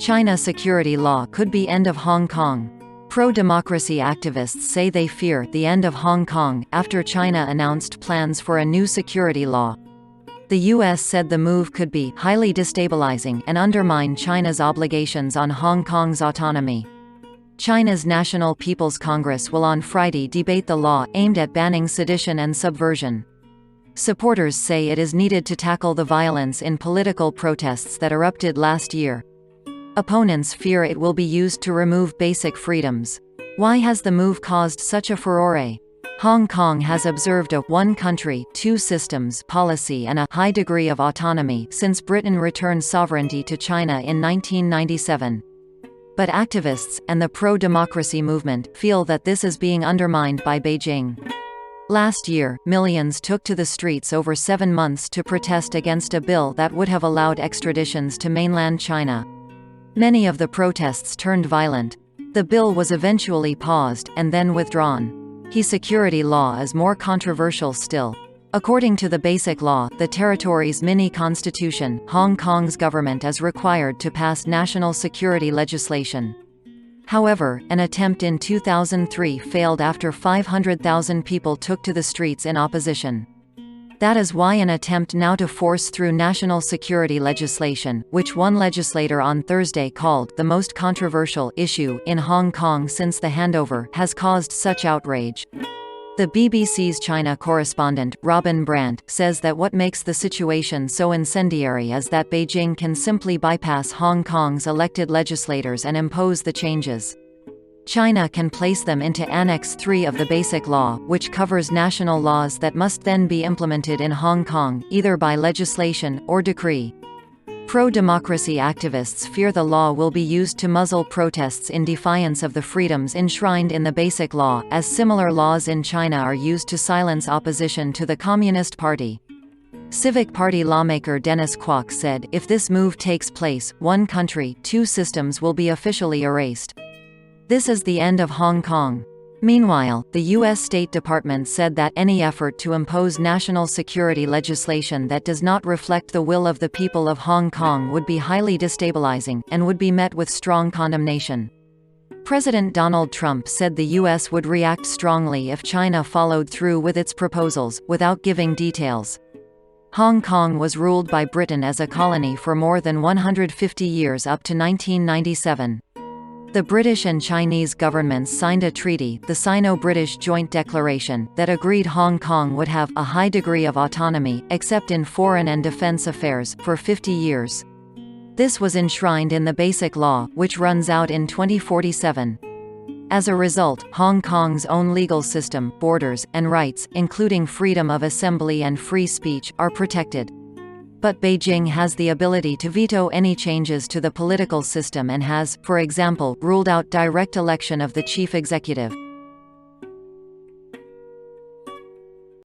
China security law could be end of Hong Kong. Pro-democracy activists say they fear the end of Hong Kong after China announced plans for a new security law. The U.S. said the move could be highly destabilizing and undermine China's obligations on Hong Kong's autonomy. China's National People's Congress will on Friday debate the law aimed at banning sedition and subversion. Supporters say it is needed to tackle the violence in political protests that erupted last year. Opponents fear it will be used to remove basic freedoms. Why has the move caused such a furore? Hong Kong has observed a one country, two systems policy and a high degree of autonomy since Britain returned sovereignty to China in 1997. But activists, and the pro-democracy movement, feel that this is being undermined by Beijing. Last year, millions took to the streets over 7 months to protest against a bill that would have allowed extraditions to mainland China. Many of the protests turned violent. The bill was eventually paused, and then withdrawn. Security law is more controversial still. According to the Basic Law, the territory's mini-constitution, Hong Kong's government is required to pass national security legislation. However, an attempt in 2003 failed after 500,000 people took to the streets in opposition. That is why an attempt now to force through national security legislation, which one legislator on Thursday called the most controversial issue in Hong Kong since the handover, has caused such outrage. The BBC's China correspondent, Robin Brandt, says that what makes the situation so incendiary is that Beijing can simply bypass Hong Kong's elected legislators and impose the changes. China can place them into Annex 3 of the Basic Law, which covers national laws that must then be implemented in Hong Kong, either by legislation or decree. Pro-democracy activists fear the law will be used to muzzle protests in defiance of the freedoms enshrined in the Basic Law, as similar laws in China are used to silence opposition to the Communist Party. Civic Party lawmaker Dennis Kwok said, if this move takes place, one country, two systems will be officially erased. This is the end of Hong Kong. Meanwhile, the U.S. State Department said that any effort to impose national security legislation that does not reflect the will of the people of Hong Kong would be highly destabilizing, and would be met with strong condemnation. President Donald Trump said the U.S. would react strongly if China followed through with its proposals, without giving details. Hong Kong was ruled by Britain as a colony for more than 150 years up to 1997. The British and Chinese governments signed a treaty, the Sino-British Joint Declaration, that agreed Hong Kong would have a high degree of autonomy, except in foreign and defense affairs, for 50 years. This was enshrined in the Basic Law, which runs out in 2047. As a result, Hong Kong's own legal system, borders, and rights, including freedom of assembly and free speech, are protected. But Beijing has the ability to veto any changes to the political system and has, for example, ruled out direct election of the chief executive.